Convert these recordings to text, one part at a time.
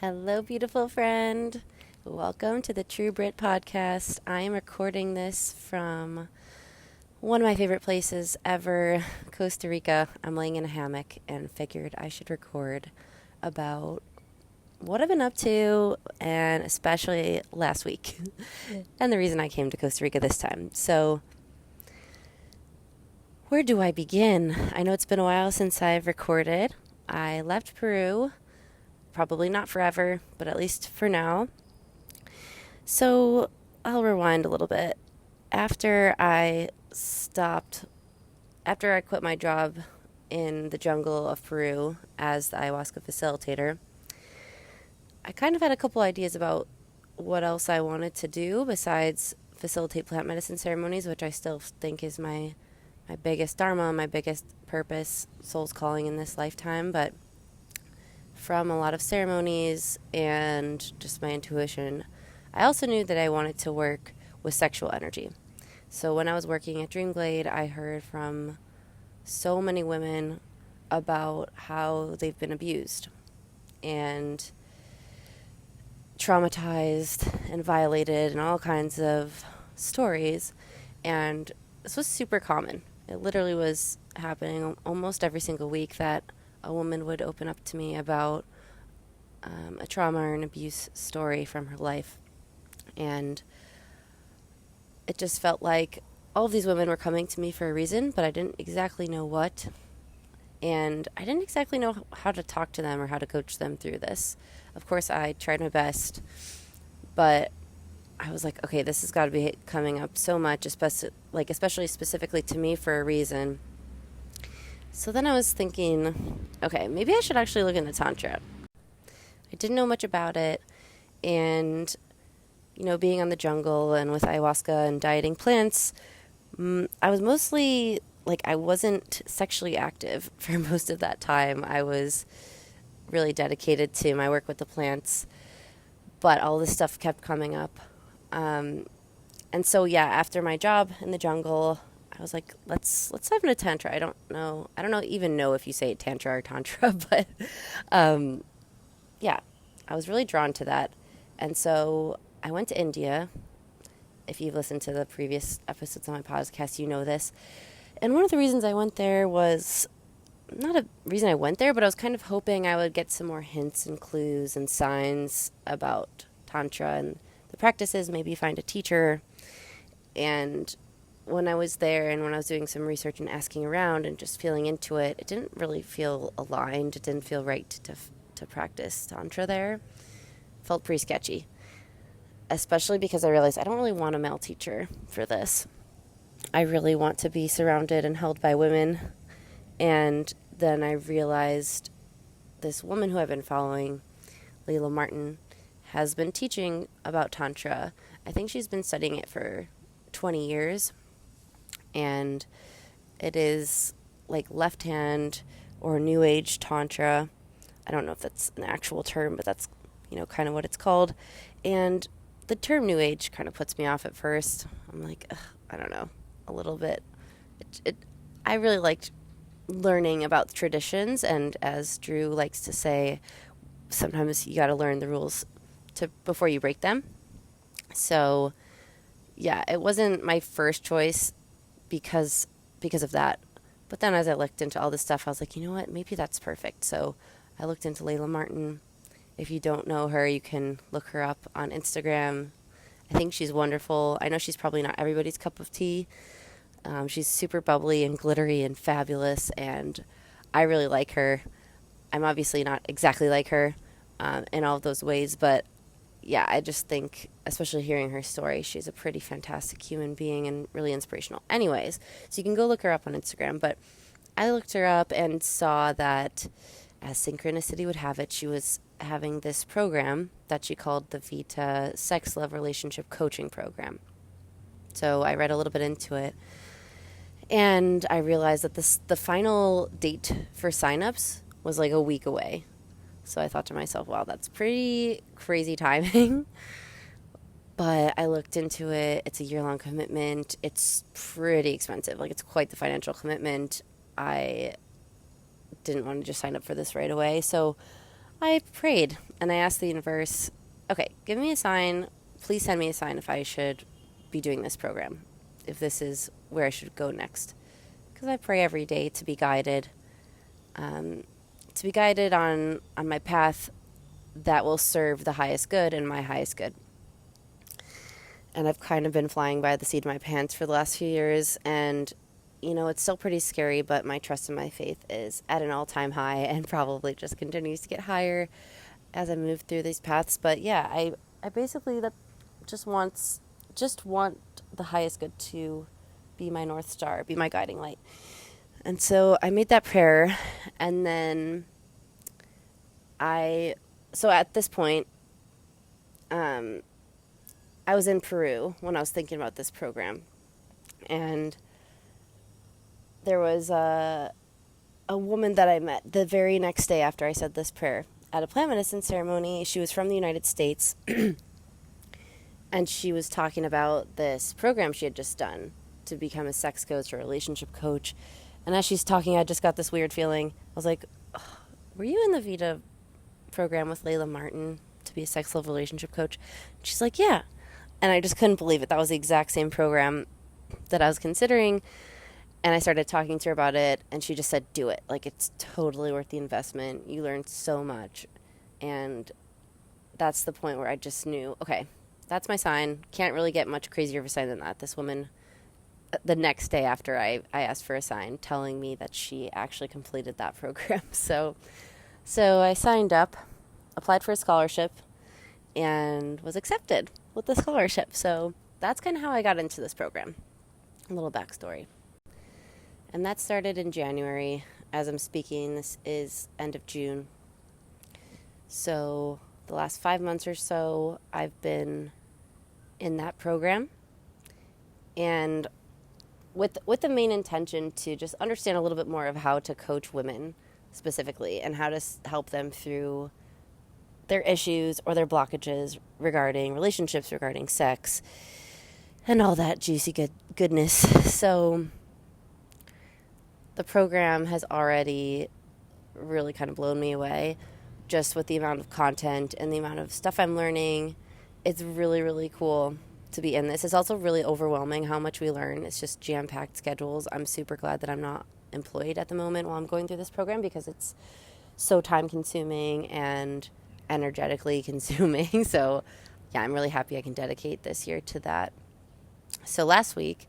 Hello, beautiful friend. Welcome to the True Brit podcast. I am recording this from one of my favorite places ever, Costa Rica. I'm laying in a hammock and figured I should record about what I've been up to, and especially last week, and the reason I came to Costa Rica this time. So, where do I begin? I know it's been a while since I've recorded. I left Peru. Probably not forever, but at least for now. So I'll rewind a little bit. After I quit my job in the jungle of Peru as the ayahuasca facilitator, I kind of had a couple ideas about what else I wanted to do besides facilitate plant medicine ceremonies, which I still think is my biggest dharma, my biggest purpose, soul's calling in this lifetime. But from a lot of ceremonies and just my intuition, I also knew that I wanted to work with sexual energy. So when I was working at Dreamglade, I heard from so many women about how they've been abused and traumatized and violated and all kinds of stories. And this was super common. It literally was happening almost every single week that a woman would open up to me about a trauma or an abuse story from her life. And it just felt like all of these women were coming to me for a reason, but I didn't exactly know what. And I didn't exactly know how to talk to them or how to coach them through this. Of course, I tried my best, but I was like, okay, this has got to be coming up so much, especially specifically to me for a reason. So then I was thinking, okay, maybe I should actually look into Tantra. I didn't know much about it, and, being on the jungle and with ayahuasca and dieting plants, I was mostly, I wasn't sexually active for most of that time. I was really dedicated to my work with the plants, but all this stuff kept coming up. And so, after my job in the jungle, I was like, let's dive into Tantra. I don't know if you say Tantra or Tantra, but I was really drawn to that. And so I went to India. If you've listened to the previous episodes on my podcast, you know this. And one of the reasons I went there was not a reason I went there, but I was kind of hoping I would get some more hints and clues and signs about Tantra and the practices, maybe find a teacher. And when I was there and when I was doing some research and asking around and just feeling into it, it didn't really feel aligned. It didn't feel right to practice Tantra there. It felt pretty sketchy, especially because I realized I don't really want a male teacher for this. I really want to be surrounded and held by women. And then I realized this woman who I've been following, Layla Martin, has been teaching about Tantra. I think she's been studying it for 20 years. And it is like left hand or new age Tantra. I don't know if that's an actual term, but that's, kind of what it's called. And the term new age kind of puts me off at first. I'm like, I don't know, a little bit. I really liked learning about traditions. And as Drew likes to say, sometimes you got to learn the rules before you break them. So, it wasn't my first choice because of that. But then as I looked into all this stuff, I was like, you know what, maybe that's perfect. So I looked into Layla Martin. If you don't know her, you can look her up on Instagram. I think she's wonderful. I know she's probably not everybody's cup of tea. She's super bubbly and glittery and fabulous, and I really like her. I'm obviously not exactly like her in all of those ways, but I just think, especially hearing her story, she's a pretty fantastic human being and really inspirational. Anyways, so you can go look her up on Instagram. But I looked her up and saw that, as synchronicity would have it, she was having this program that she called the VITA Sex Love Relationship Coaching Program. So I read a little bit into it, and I realized that the final date for signups was like a week away. So I thought to myself, wow, that's pretty crazy timing. But I looked into it. It's a year-long commitment. It's pretty expensive. It's quite the financial commitment. I didn't want to just sign up for this right away. So I prayed and I asked the universe, okay, give me a sign. Please send me a sign if I should be doing this program, if this is where I should go next. Because I pray every day to be guided, on my path that will serve the highest good and my highest good. And I've kind of been flying by the seat of my pants for the last few years, and it's still pretty scary, but my trust and my faith is at an all-time high and probably just continues to get higher as I move through these paths. But yeah, I basically just want the highest good to be my North Star, be my guiding light. And so I made that prayer, and then so at this point, I was in Peru when I was thinking about this program, and there was a woman that I met the very next day after I said this prayer at a plant medicine ceremony. She was from the United States, and she was talking about this program she had just done to become a sex coach or relationship coach. And as she's talking, I just got this weird feeling. I was like, oh, were you in the VITA program with Layla Martin to be a sex love relationship coach? And she's like, yeah. And I just couldn't believe it. That was the exact same program that I was considering. And I started talking to her about it, and she just said, do it. Like, it's totally worth the investment. You learn so much. And that's the point where I just knew, okay, that's my sign. Can't really get much crazier of a sign than that. This woman, the next day after I asked for a sign, telling me that she actually completed that program. So I signed up, applied for a scholarship, and was accepted with the scholarship. So that's kind of how I got into this program. A little backstory. And that started in January. As I'm speaking, this is end of June. So the last 5 months or so, I've been in that program. And with the main intention to just understand a little bit more of how to coach women specifically, and how to help them through their issues or their blockages regarding relationships, regarding sex, and all that juicy goodness. So the program has already really kind of blown me away, just with the amount of content and the amount of stuff I'm learning. It's really, really cool to be in this. It's also really overwhelming how much we learn. It's just jam-packed schedules. I'm super glad that I'm not employed at the moment while I'm going through this program, because it's so time-consuming and energetically consuming. So yeah, I'm really happy I can dedicate this year to that. So last week,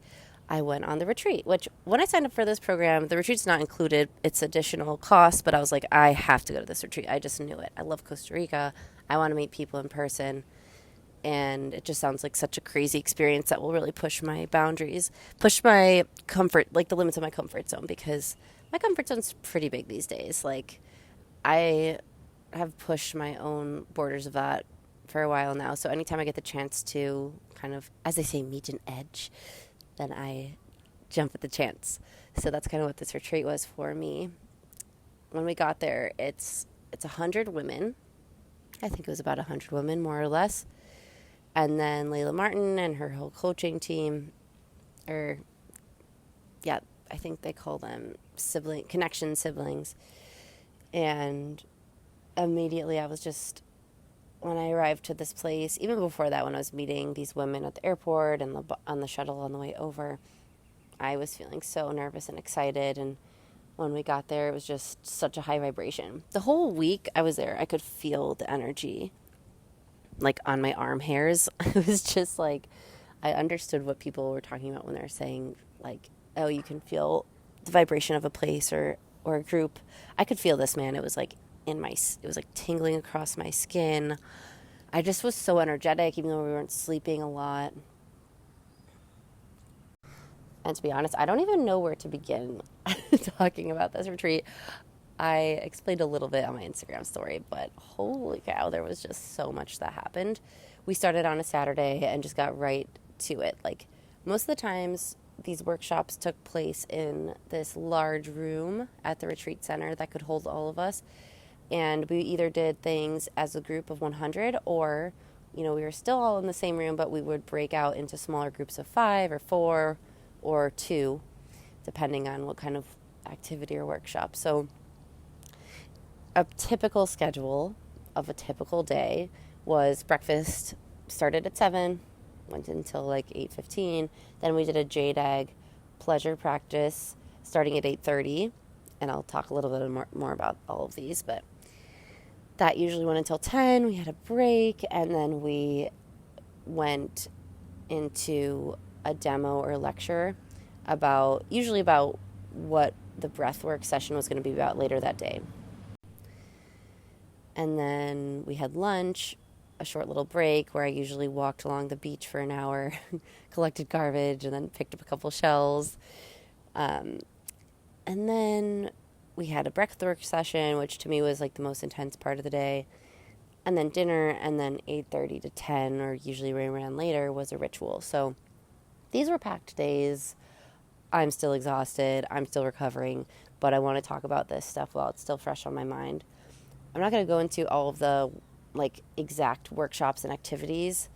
I went on the retreat, which when I signed up for this program, the retreat's not included. It's additional cost, but I was like, I have to go to this retreat. I just knew it. I love Costa Rica. I want to meet people in person. And it just sounds like such a crazy experience that will really push my boundaries, push my comfort, like the limits of my comfort zone, because my comfort zone's pretty big these days. Like, I have pushed my own borders of that for a while now. So anytime I get the chance to kind of, as they say, meet an edge, then I jump at the chance. So that's kind of what this retreat was for me. When we got there, it's 100 women. I think it was about 100 women, more or less. And then Layla Martin and her whole coaching team, I think they call them connection siblings. And immediately when I arrived to this place, even before that, when I was meeting these women at the airport and on the shuttle on the way over, I was feeling so nervous and excited. And when we got there, it was just such a high vibration. The whole week I was there, I could feel the energy, like on my arm hairs. It was just like, I understood what people were talking about when they were saying, like, oh, you can feel the vibration of a place or a group. I could feel this, man. It was like it was like tingling across my skin. I just was so energetic, even though we weren't sleeping a lot. And to be honest, I don't even know where to begin talking about this retreat. I explained a little bit on my Instagram story, but holy cow, there was just so much that happened. We started on a Saturday and just got right to it. Like, most of the times, these workshops took place in this large room at the retreat center that could hold all of us. And we either did things as a group of 100, or, we were still all in the same room, but we would break out into smaller groups of 5 or 4 or 2, depending on what kind of activity or workshop. So a typical schedule of a typical day was breakfast started at 7, went until like 8:15. Then we did a jade egg pleasure practice starting at 8:30, and I'll talk a little bit more about all of these, but that usually went until 10. We had a break, and then we went into a demo or lecture usually about what the breathwork session was going to be about later that day. And then we had lunch, a short little break where I usually walked along the beach for an hour, collected garbage, and then picked up a couple shells. And then we had a breathwork session, which to me was like the most intense part of the day. And then dinner, and then 8:30 to 10, or usually right around later, was a ritual. So these were packed days. I'm still exhausted. I'm still recovering. But I want to talk about this stuff while it's still fresh on my mind. I'm not going to go into all of the like exact workshops and activities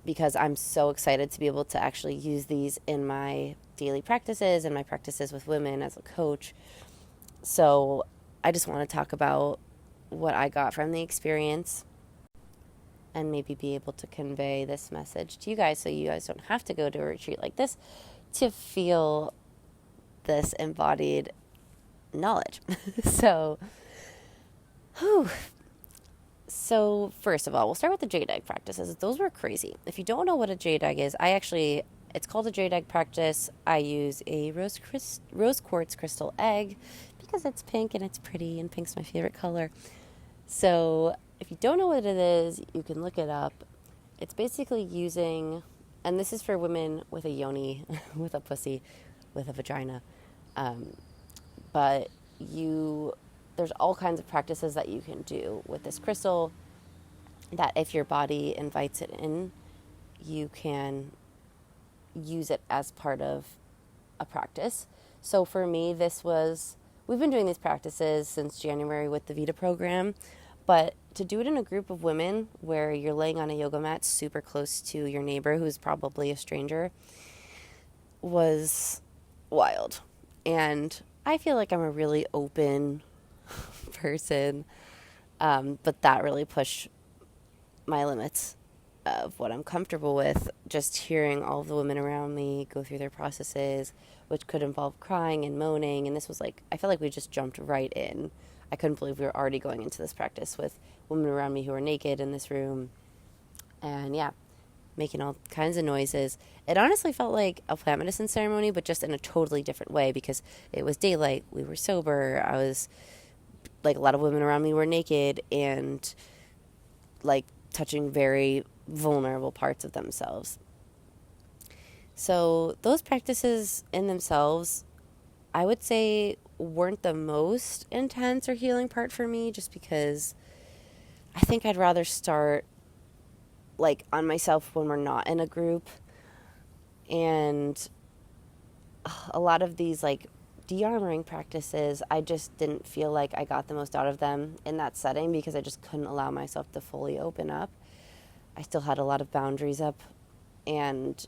because I'm so excited to be able to actually use these in my daily practices and my practices with women as a coach. So I just want to talk about what I got from the experience and maybe be able to convey this message to you guys so you guys don't have to go to a retreat like this to feel this embodied knowledge. So first of all, we'll start with the jade egg practices. Those were crazy. If you don't know what a jade egg is, it's called a jade egg practice. I use a rose quartz crystal egg because it's pink and it's pretty, and pink's my favorite color. So if you don't know what it is, you can look it up. It's basically using, and this is for women with a yoni, with a pussy, with a vagina. But there's all kinds of practices that you can do with this crystal that if your body invites it in, you can use it as part of a practice. So for me, we've been doing these practices since January with the VITA program, but to do it in a group of women where you're laying on a yoga mat super close to your neighbor who's probably a stranger was wild. And I feel like I'm a really open person, but that really pushed my limits of what I'm comfortable with. Just hearing all of the women around me go through their processes, which could involve crying and moaning, and this was like, I felt like we just jumped right in. I couldn't believe we were already going into this practice with women around me who were naked in this room, and making all kinds of noises. It honestly felt like a plant medicine ceremony, but just in a totally different way because it was daylight, we were sober, I was like, a lot of women around me were naked and like touching very vulnerable parts of themselves. So those practices in themselves, I would say, weren't the most intense or healing part for me, just because I think I'd rather start like on myself when we're not in a group. And a lot of these like de-armoring practices, I just didn't feel like I got the most out of them in that setting because I just couldn't allow myself to fully open up. I still had a lot of boundaries up, and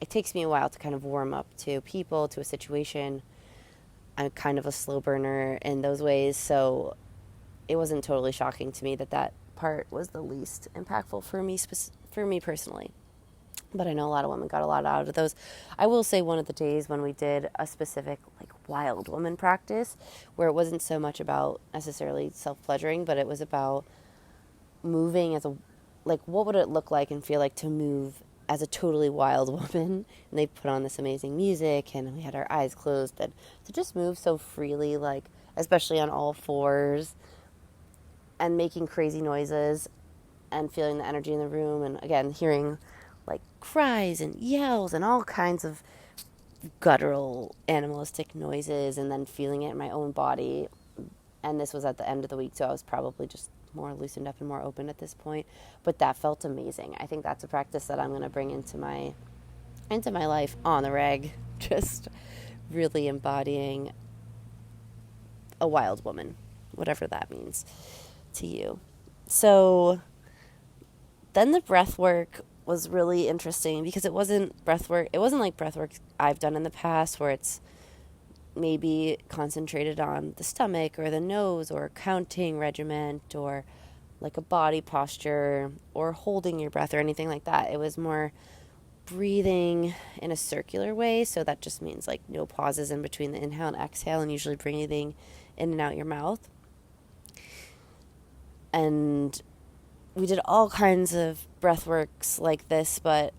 it takes me a while to kind of warm up to people, to a situation. I'm kind of a slow burner in those ways, so it wasn't totally shocking to me that part was the least impactful for me personally. But I know a lot of women got a lot out of those. I will say one of the days when we did a specific like wild woman practice where it wasn't so much about necessarily self-pleasuring, but it was about moving what would it look like and feel like to move as a totally wild woman. And they put on this amazing music and we had our eyes closed, and to just move so freely, like especially on all fours and making crazy noises and feeling the energy in the room, and again hearing like cries and yells and all kinds of guttural animalistic noises, and then feeling it in my own body. And this was at the end of the week, so I was probably just more loosened up and more open at this point, but that felt amazing. I think that's a practice that I'm going to bring into my life on the reg, just really embodying a wild woman, whatever that means to you. So then the breath work was really interesting because it wasn't like breath work I've done in the past where it's maybe concentrated on the stomach or the nose or counting regiment or like a body posture or holding your breath or anything like that. It was more breathing in a circular way. So that just means like no pauses in between the inhale and exhale, and usually breathing in and out your mouth. And we did all kinds of breath works like this, but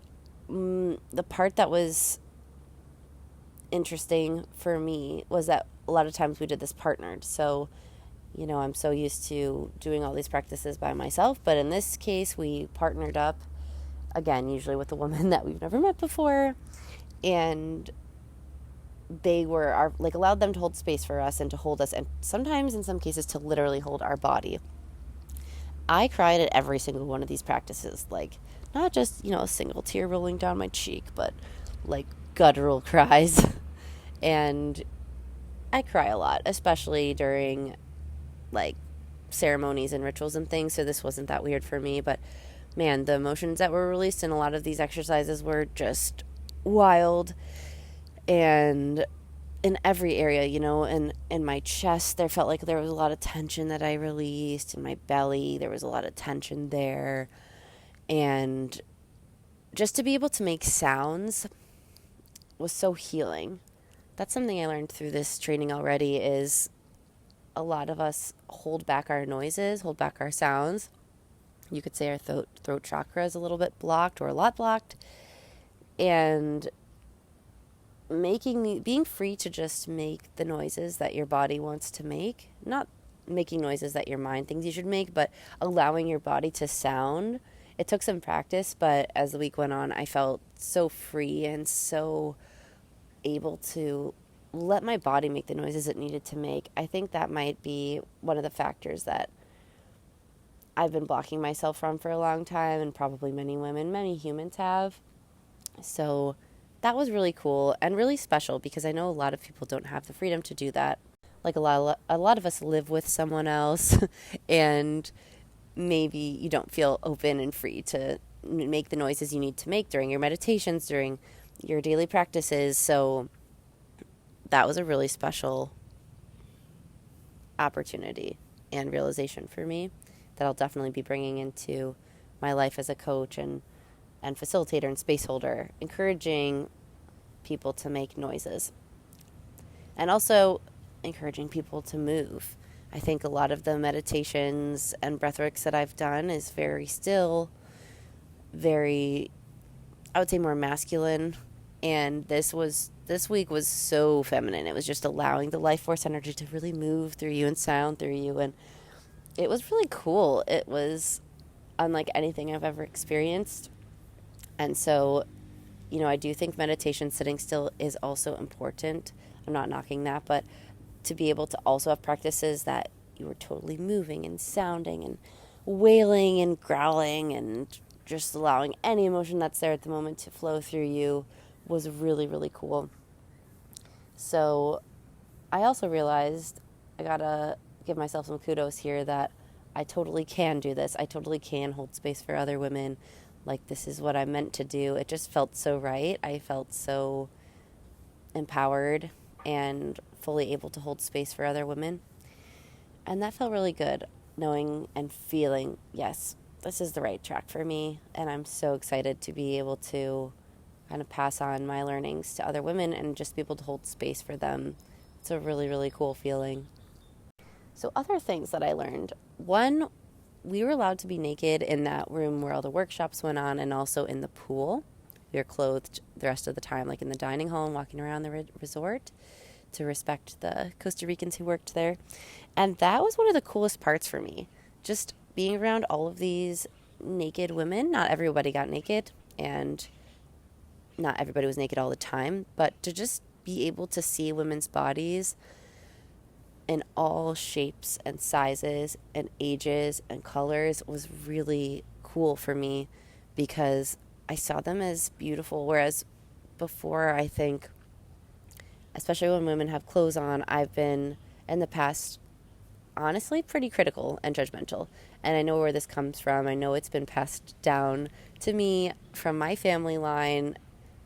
the part that was interesting for me was that a lot of times we did this partnered. So, I'm so used to doing all these practices by myself, but in this case, we partnered up, again, usually with a woman that we've never met before, and they were allowed them to hold space for us and to hold us, and sometimes in some cases to literally hold our body. I cried at every single one of these practices, like not just, a single tear rolling down my cheek, but like guttural cries. And I cry a lot, especially during like ceremonies and rituals and things, so this wasn't that weird for me. But man, the emotions that were released in a lot of these exercises were just wild. And in every area, in my chest, there felt like there was a lot of tension that I released. In my belly, there was a lot of tension there. And just to be able to make sounds was so healing. That's something I learned through this training already, is a lot of us hold back our noises, hold back our sounds. You could say our throat chakra is a little bit blocked or a lot blocked. And being free to just make the noises that your body wants to make, not making noises that your mind thinks you should make, but allowing your body to sound. It took some practice, but as the week went on, I felt so free and so able to let my body make the noises it needed to make. I think that might be one of the factors that I've been blocking myself from for a long time, and probably many women, many humans have. So that was really cool and really special, because I know a lot of people don't have the freedom to do that. Like a lot of us live with someone else and maybe you don't feel open and free to make the noises you need to make during your meditations, during your daily practices. So that was a really special opportunity and realization for me that I'll definitely be bringing into my life as a coach and facilitator and space holder, encouraging people to make noises and also encouraging people to move. I think a lot of the meditations and breathworks that I've done is very still, very, I would say, more masculine. And this week was so feminine. It was just allowing the life force energy to really move through you and sound through you. And it was really cool. It was unlike anything I've ever experienced. And so, I do think meditation, sitting still, is also important. I'm not knocking that, but to be able to also have practices that you were totally moving and sounding and wailing and growling and just allowing any emotion that's there at the moment to flow through you was really, really cool. So I also realized I gotta give myself some kudos here that I totally can do this. I totally can hold space for other women. Like, this is what I'm meant to do. It just felt so right. I felt so empowered and fully able to hold space for other women. And that felt really good, knowing and feeling, yes, this is the right track for me. And I'm so excited to be able to kind of pass on my learnings to other women and just be able to hold space for them. It's a really, really cool feeling. So other things that I learned. One, we were allowed to be naked in that room where all the workshops went on, and also in the pool. We were clothed the rest of the time, like in the dining hall and walking around the resort, to respect the Costa Ricans who worked there. And that was one of the coolest parts for me. Just being around all of these naked women. Not everybody got naked, and not everybody was naked all the time, but to just be able to see women's bodies in all shapes and sizes and ages and colors was really cool for me, because I saw them as beautiful. Whereas before, I think, especially when women have clothes on, I've been in the past honestly pretty critical and judgmental. And I know where this comes from. I know it's been passed down to me from my family line,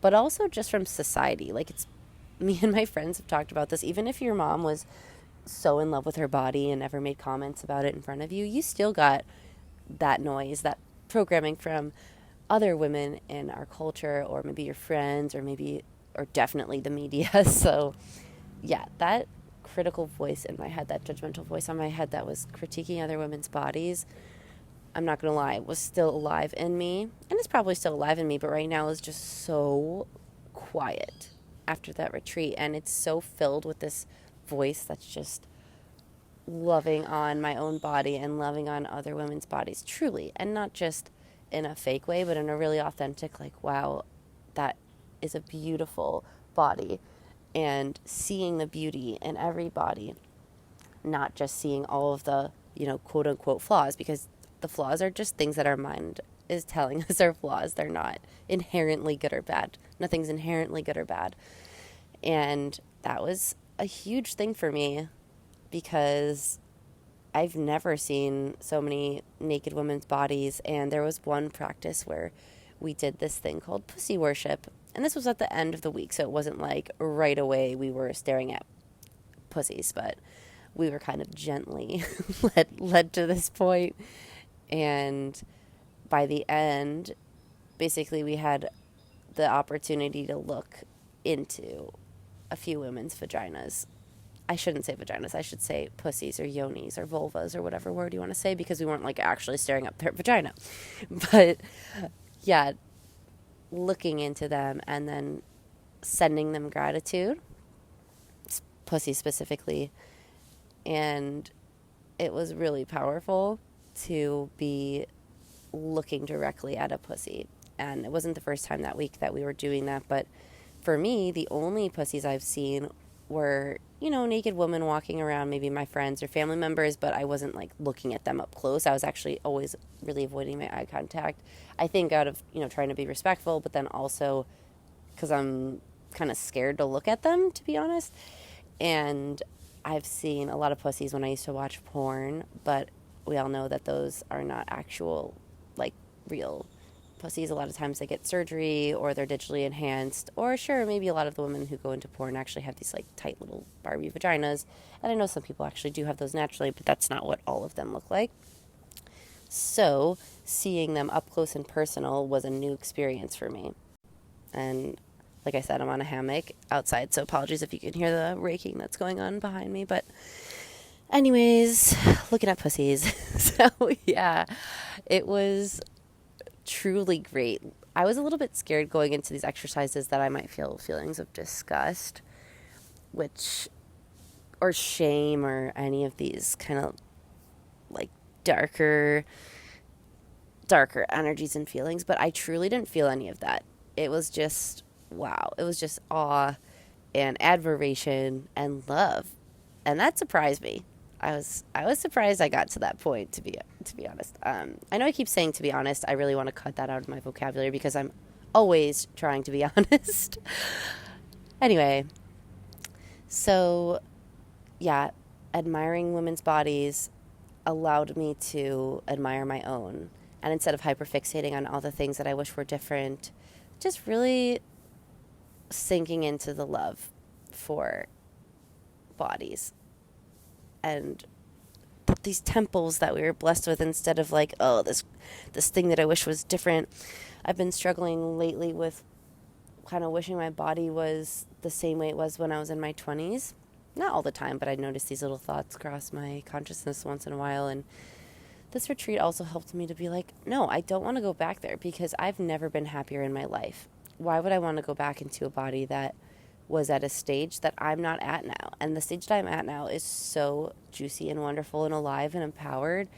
but also just from society. Like, it's me and my friends have talked about this. Even if your mom was so in love with her body and never made comments about it in front of you, you still got that noise, that programming from other women in our culture, or maybe your friends, or definitely the media. So, yeah, that critical voice in my head, that judgmental voice on my head that was critiquing other women's bodies, I'm not going to lie, was still alive in me. And it's probably still alive in me, but right now is just so quiet after that retreat. And it's so filled with this voice that's just loving on my own body and loving on other women's bodies, truly. And not just in a fake way, but in a really authentic, like, wow, that is a beautiful body. And seeing the beauty in every body, not just seeing all of the, quote unquote flaws, because the flaws are just things that our mind is telling us are flaws. They're not inherently good or bad. Nothing's inherently good or bad. And that was a huge thing for me, because I've never seen so many naked women's bodies. And there was one practice where we did this thing called pussy worship. And this was at the end of the week, so it wasn't like right away we were staring at pussies, but we were kind of gently led to this point. And by the end, basically we had the opportunity to look into a few women's vaginas. I shouldn't say vaginas. I should say pussies or yonis or vulvas or whatever word you want to say, because we weren't like actually staring up their vagina. But yeah, looking into them and then sending them gratitude, pussy specifically. And it was really powerful to be looking directly at a pussy. And it wasn't the first time that week that we were doing that, but for me, the only pussies I've seen were, naked women walking around, maybe my friends or family members, but I wasn't like looking at them up close. I was actually always really avoiding my eye contact. I think out of, trying to be respectful, but then also because I'm kind of scared to look at them, to be honest. And I've seen a lot of pussies when I used to watch porn, but we all know that those are not actual, like, real pussies. A lot of times they get surgery or they're digitally enhanced, or sure, maybe a lot of the women who go into porn actually have these like tight little Barbie vaginas, and I know some people actually do have those naturally, but that's not what all of them look like. So seeing them up close and personal was a new experience for me. And like I said, I'm on a hammock outside, so apologies if you can hear the raking that's going on behind me, but anyways, looking at pussies. So yeah, it was truly great. I was a little bit scared going into these exercises that I might feel feelings of disgust, or shame, or any of these kind of like darker energies and feelings, but I truly didn't feel any of that. It was just wow. It was just awe and admiration and love. And that surprised me. I was surprised I got to that point, to be honest. I know I keep saying to be honest. I really want to cut that out of my vocabulary because I'm always trying to be honest. Anyway, so yeah, admiring women's bodies allowed me to admire my own. And instead of hyperfixating on all the things that I wish were different, just really sinking into the love for bodies and these temples that we were blessed with, instead of like, oh, this thing that I wish was different. I've been struggling lately with kind of wishing my body was the same way it was when I was in my 20s. Not all the time, but I noticed these little thoughts cross my consciousness once in a while. And this retreat also helped me to be like, no, I don't want to go back there, because I've never been happier in my life. Why would I want to go back into a body that was at a stage that I'm not at now? And the stage that I'm at now is so juicy and wonderful and alive and empowered.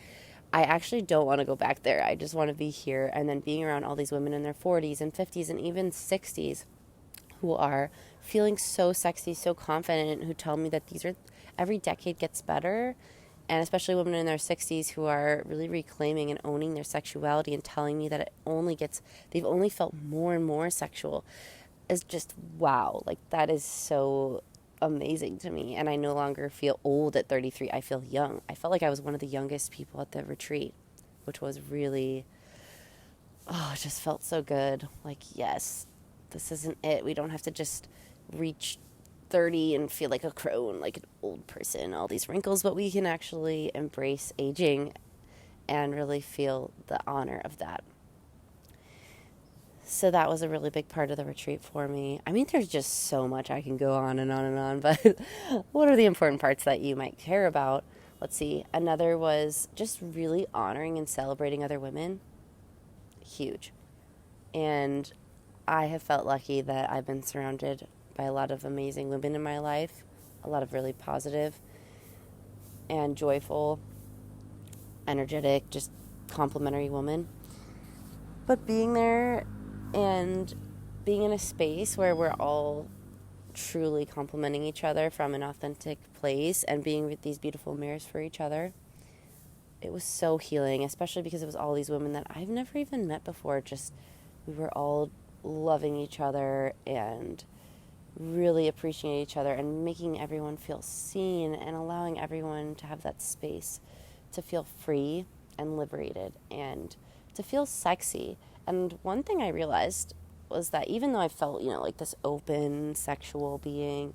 I actually don't want to go back there. I just want to be here, and then being around all these women in their 40s and 50s and even 60s who are feeling so sexy, so confident, who tell me that every decade gets better. And especially women in their 60s who are really reclaiming and owning their sexuality and telling me that they've only felt more and more sexual, is just wow. Like, that is so amazing to me. And I no longer feel old at 33. I feel young. I felt like I was one of the youngest people at the retreat, which was really, it just felt so good. Like, yes, this isn't it. We don't have to just reach 30 and feel like a crone, like an old person, all these wrinkles, but we can actually embrace aging and really feel the honor of that. So that was a really big part of the retreat for me. I mean, there's just so much I can go on and on and on, but what are the important parts that you might care about? Let's see. Another was just really honoring and celebrating other women. Huge. And I have felt lucky that I've been surrounded by a lot of amazing women in my life, a lot of really positive and joyful, energetic, just complimentary women. But being there and being in a space where we're all truly complimenting each other from an authentic place and being with these beautiful mirrors for each other, it was so healing, especially because it was all these women that I've never even met before. Just, we were all loving each other and really appreciating each other and making everyone feel seen and allowing everyone to have that space to feel free and liberated and to feel sexy. And one thing I realized was that even though I felt, like this open sexual being,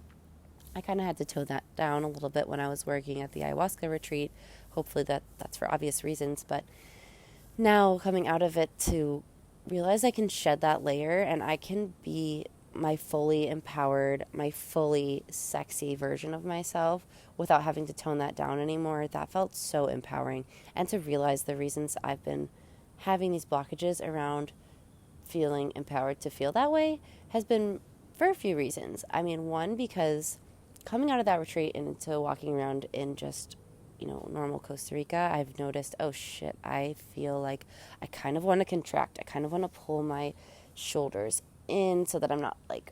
I kind of had to tone that down a little bit when I was working at the ayahuasca retreat. Hopefully that's for obvious reasons. But now coming out of it, to realize I can shed that layer and I can be my fully empowered, my fully sexy version of myself without having to tone that down anymore. That felt so empowering. And to realize the reasons I've been having these blockages around feeling empowered to feel that way has been for a few reasons. I mean, one, because coming out of that retreat and into walking around in just, normal Costa Rica, I've noticed, oh shit, I feel like I kind of want to contract. I kind of want to pull my shoulders in so that I'm not like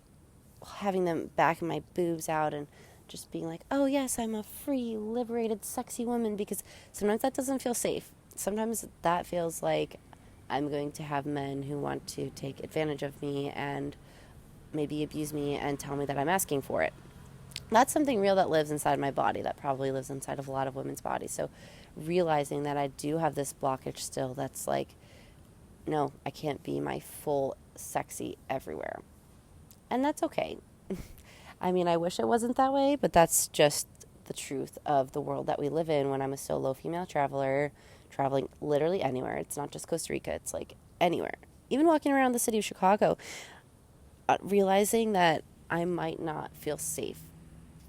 having them back and my boobs out and just being like, oh yes, I'm a free, liberated, sexy woman, because sometimes that doesn't feel safe. Sometimes that feels like I'm going to have men who want to take advantage of me and maybe abuse me and tell me that I'm asking for it. That's something real that lives inside my body, that probably lives inside of a lot of women's bodies. So realizing that I do have this blockage still that's like, no, I can't be my full sexy everywhere. And that's okay. I mean, I wish it wasn't that way, but that's just the truth of the world that we live in when I'm a solo female traveler, traveling literally anywhere. It's not just Costa Rica, it's like anywhere. Even walking around the city of Chicago, realizing that I might not feel safe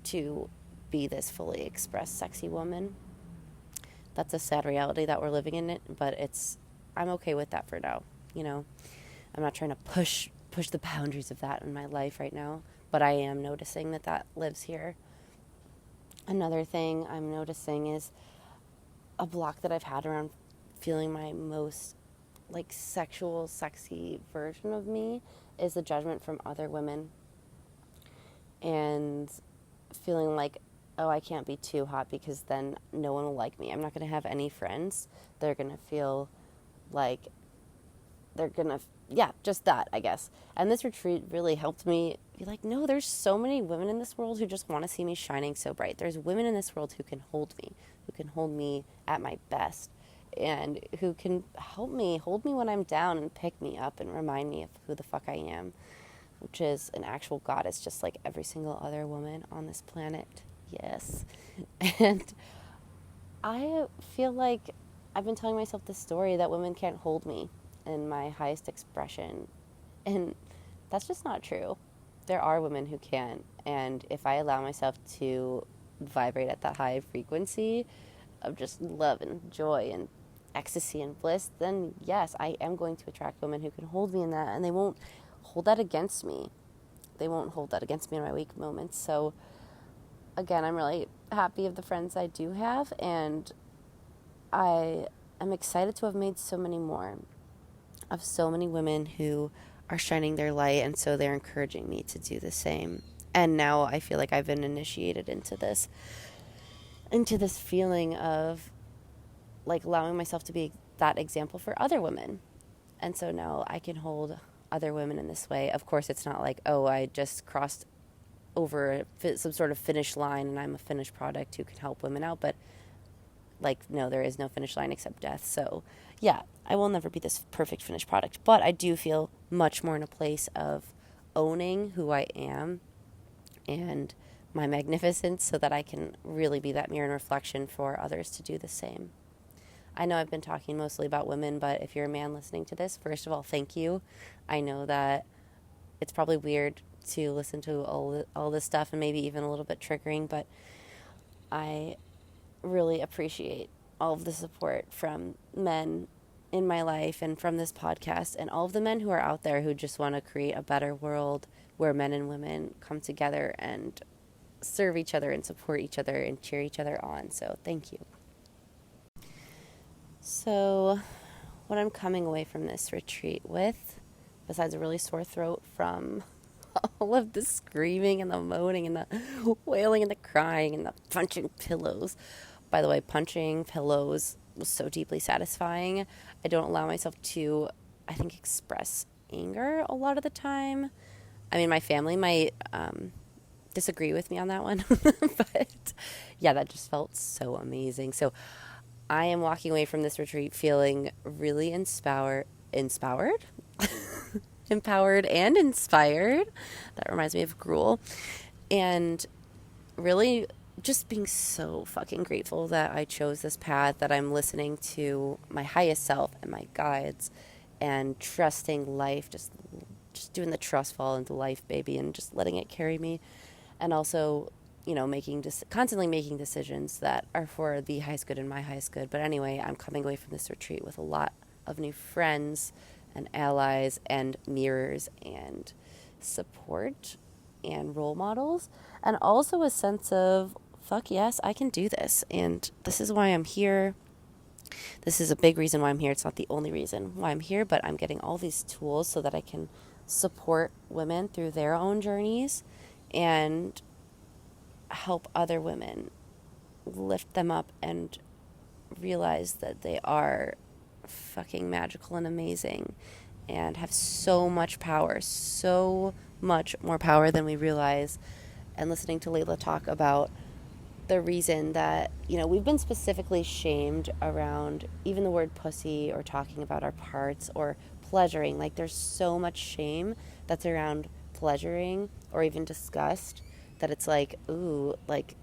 to be this fully expressed sexy woman. That's a sad reality that we're living in it, but I'm okay with that for now. I'm not trying to push the boundaries of that in my life right now, but I am noticing that lives here. Another thing I'm noticing is a block that I've had around feeling my most like sexual, sexy version of me is the judgment from other women. And feeling like, oh, I can't be too hot because then no one will like me. I'm not going to have any friends. They're going to feel like just that, I guess. And this retreat really helped me be like, no, there's so many women in this world who just want to see me shining so bright. There's women in this world who can hold me at my best, and who can hold me when I'm down and pick me up and remind me of who the fuck I am, which is an actual goddess just like every single other woman on this planet. Yes. And I feel like I've been telling myself this story that women can't hold me in my highest expression. And that's just not true. There are women who can. And if I allow myself to vibrate at that high frequency of just love and joy and ecstasy and bliss, then yes, I am going to attract women who can hold me in that, and they won't hold that against me. They won't hold that against me in my weak moments. So again, I'm really happy of the friends I do have, and I am excited to have made so many more, of so many women who are shining their light, and so they're encouraging me to do the same. And now I feel like I've been initiated into this feeling of like allowing myself to be that example for other women. And so now I can hold other women in this way. Of course, it's not like, oh, I just crossed over some sort of finish line and I'm a finished product who can help women out. But like, no, there is no finish line except death. So yeah, I will never be this perfect finished product, but I do feel much more in a place of owning who I am and my magnificence so that I can really be that mirror and reflection for others to do the same. I know I've been talking mostly about women, but if you're a man listening to this, first of all, thank you. I know that it's probably weird to listen to all this stuff and maybe even a little bit triggering, but I really appreciate all of the support from men in my life and from this podcast, and all of the men who are out there who just want to create a better world where men and women come together and serve each other and support each other and cheer each other on. So thank you. So what I'm coming away from this retreat with, besides a really sore throat from all of the screaming and the moaning and the wailing and the crying and the punching pillows. By the way, punching pillows was so deeply satisfying. I don't allow myself to, I think, express anger a lot of the time. I mean, my family might disagree with me on that one. But yeah, that just felt so amazing. So I am walking away from this retreat feeling really empowered and inspired. That reminds me of Gruel. And really just being so fucking grateful that I chose this path, that I'm listening to my highest self and my guides and trusting life, just doing the trust fall into life, baby, and just letting it carry me. And also, you know, constantly making decisions that are for the highest good and my highest good. But anyway, I'm coming away from this retreat with a lot of new friends and allies and mirrors and support and role models, and also a sense of, fuck yes, I can do this, and this is why I'm here. This is a big reason why I'm here. It's not the only reason why I'm here, but I'm getting all these tools so that I can support women through their own journeys and help other women lift them up and realize that they are fucking magical and amazing and have so much power, so much more power than we realize. And listening to Layla talk about the reason that, you know, we've been specifically shamed around even the word pussy or talking about our parts or pleasuring. Like, there's so much shame that's around pleasuring or even disgust that it's like, ooh, like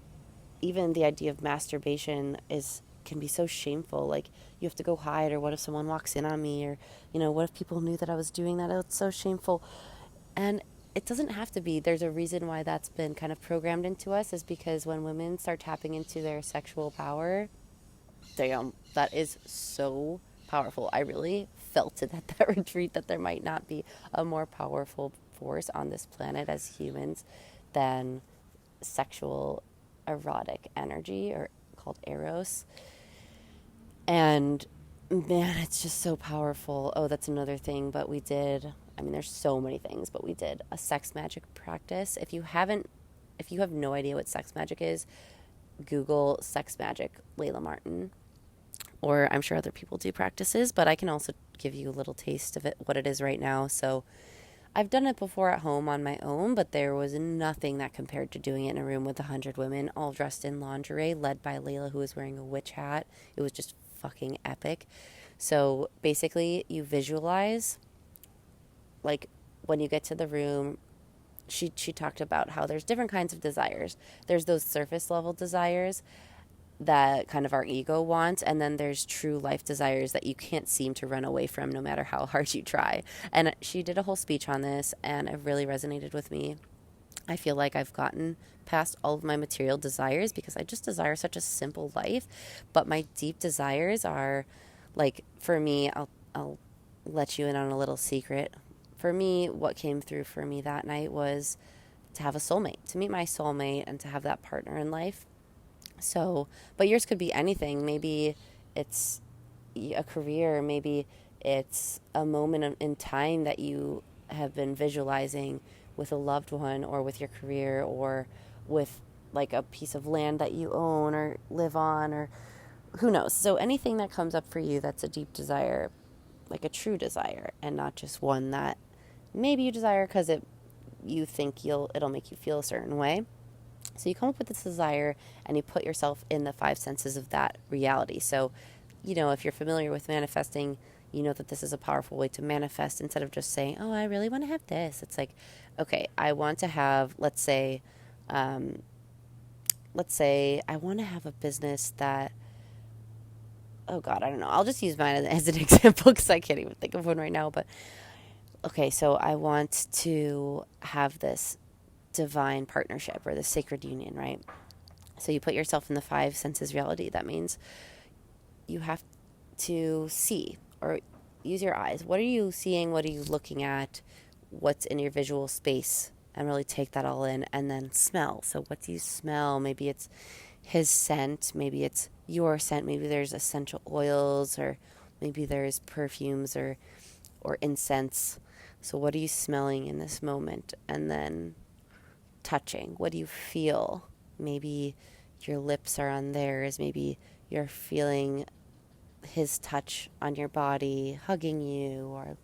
even the idea of masturbation can be so shameful. Like, you have to go hide, or what if someone walks in on me, or, you know, what if people knew that I was doing that? It's so shameful. And it doesn't have to be. There's a reason why that's been kind of programmed into us, is because when women start tapping into their sexual power, damn, that is so powerful. I really felt it at that retreat, that there might not be a more powerful force on this planet as humans than sexual erotic energy, or called eros. And man, it's just so powerful. Oh, that's another thing. But there's so many things, but we did a sex magic practice. If you have no idea what sex magic is, Google sex magic Layla Martin, or I'm sure other people do practices, but I can also give you a little taste of it, what it is right now. So I've done it before at home on my own, but there was nothing that compared to doing it in a room with 100 women all dressed in lingerie, led by Layla, who was wearing a witch hat. It was just fucking epic. So basically, you visualize, like, when you get to the room, she talked about how there's different kinds of desires. There's those surface level desires that kind of our ego wants, and then there's true life desires that you can't seem to run away from no matter how hard you try. And she did a whole speech on this, and it really resonated with me. I feel like I've gotten past all of my material desires because I just desire such a simple life, but my deep desires are, like, for me, I'll let you in on a little secret. For me, what came through for me that night was to have a soulmate, to meet my soulmate and to have that partner in life. So, but yours could be anything. Maybe it's a career. Maybe it's a moment in time that you have been visualizing with a loved one, or with your career, or with like a piece of land that you own or live on, or who knows. So anything that comes up for you that's a deep desire, like a true desire, and not just one that maybe you desire because you think it'll make you feel a certain way. So you come up with this desire and you put yourself in the 5 senses of that reality. So, you know, if you're familiar with manifesting, you know that this is a powerful way to manifest. Instead of just saying, oh, I really want to have this. It's like, okay, I want to have, let's say, let's say I want to have a business that, oh God, I don't know. I'll just use mine as an example because I can't even think of one right now. But okay, so I want to have this divine partnership or the sacred union, right? So you put yourself in the five senses reality. That means you have to see or use your eyes. What are you seeing? What are you looking at? What's in your visual space? And really take that all in, and then smell. So what do you smell? Maybe it's his scent. Maybe it's your scent. Maybe there's essential oils, or maybe there's perfumes or incense. So what are you smelling in this moment? And then touching. What do you feel? Maybe your lips are on theirs. Maybe you're feeling his touch on your body, hugging you or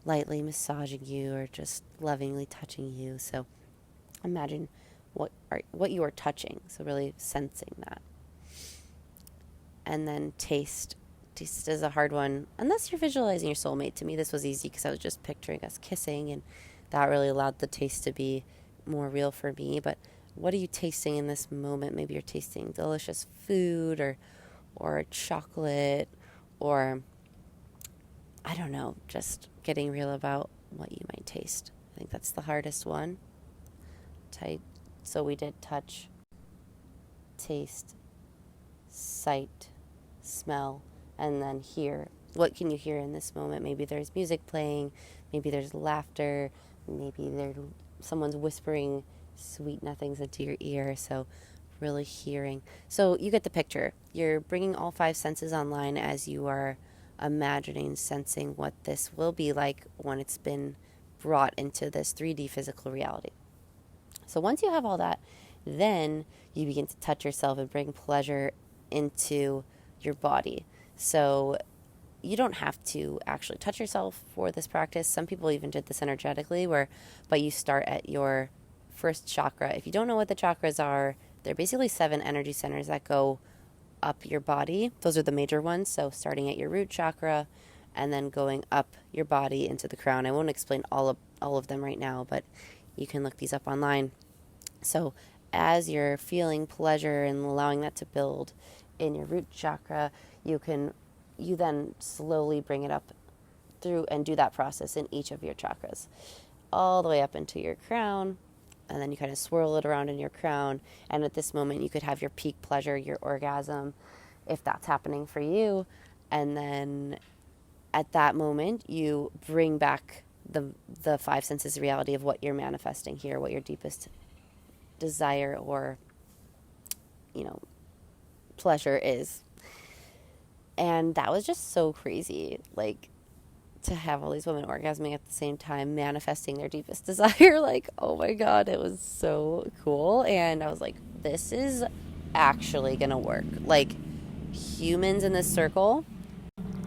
lightly massaging you or just lovingly touching you. So imagine what you are touching. So really sensing that. And then taste. Taste is a hard one unless you're visualizing your soulmate. To me, this was easy because I was just picturing us kissing, and that really allowed the taste to be more real for me. But what are you tasting in this moment? Maybe you're tasting delicious food or chocolate, or I don't know, just getting real about what you might taste. I think that's the hardest one. So we did touch, taste, sight, smell, and then hear. What can you hear in this moment? Maybe there's music playing, maybe there's laughter, maybe someone's whispering sweet nothings into your ear. So really hearing. So you get the picture. You're bringing all five senses online as you are imagining, sensing what this will be like when it's been brought into this 3D physical reality. So once you have all that, then you begin to touch yourself and bring pleasure into your body. So you don't have to actually touch yourself for this practice. Some people even did this energetically, but you start at your first chakra. If you don't know what the chakras are, they're basically 7 energy centers that go up your body. Those are the major ones. So starting at your root chakra and then going up your body into the crown. I won't explain all of them right now, but you can look these up online. So as you're feeling pleasure and allowing that to build in your root chakra, you then slowly bring it up through and do that process in each of your chakras, all the way up into your crown. And then you kind of swirl it around in your crown. And at this moment, you could have your peak pleasure, your orgasm, if that's happening for you. And then at that moment, you bring back the five senses reality of what you're manifesting here, what your deepest desire or, pleasure is. And that was just so crazy. Like, to have all these women orgasming at the same time, manifesting their deepest desire. Like, oh my God, it was so cool. And I was like, this is actually gonna work. Like, humans in this circle,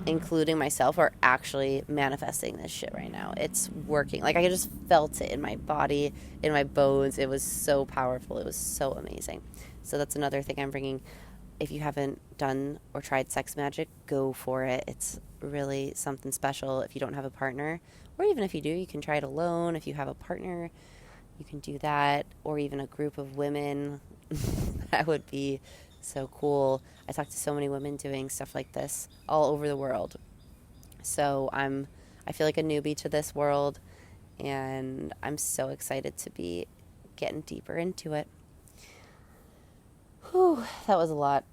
including myself, are actually manifesting this shit right now. It's working. Like, I just felt it in my body, in my bones. It was so powerful. It was so amazing. So that's another thing I'm bringing. If you haven't done or tried sex magic, go for it. It's really something special. If you don't have a partner, or even if you do, you can try it alone. If you have a partner, you can do that, or even a group of women. That would be so cool. I talked to so many women doing stuff like this all over the world. So I feel like a newbie to this world, and I'm so excited to be getting deeper into it. Whew, that was a lot.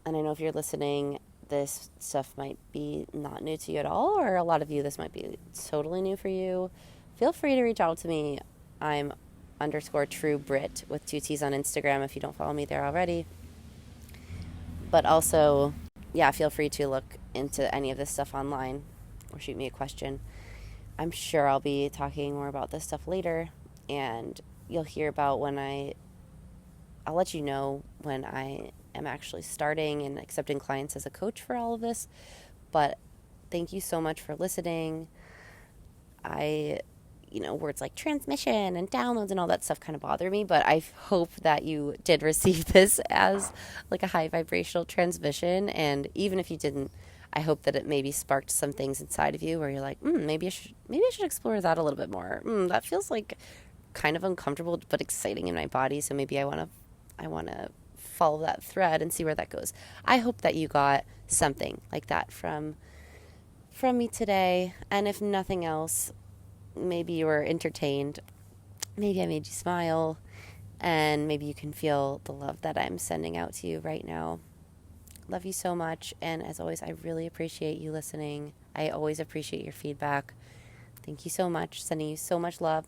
And I know if you're listening, this stuff might be not new to you at all, or a lot of you, this might be totally new for you. Feel free to reach out to me. I'm _truebrit with 2 T's on Instagram if you don't follow me there already. But also, feel free to look into any of this stuff online or shoot me a question. I'm sure I'll be talking more about this stuff later, and you'll hear about I'll let you know when I am actually starting and accepting clients as a coach for all of this. But thank you so much for listening. Words like transmission and downloads and all that stuff kind of bother me, but I hope that you did receive this as like a high vibrational transmission. And even if you didn't, I hope that it maybe sparked some things inside of you where you're like, maybe I should explore that a little bit more. That feels like kind of uncomfortable but exciting in my body. So maybe I want to follow that thread and see where that goes. I hope that you got something like that from me today. And if nothing else, maybe you were entertained. Maybe I made you smile. And maybe you can feel the love that I'm sending out to you right now. Love you so much. And as always, I really appreciate you listening. I always appreciate your feedback. Thank you so much. Sending you so much love.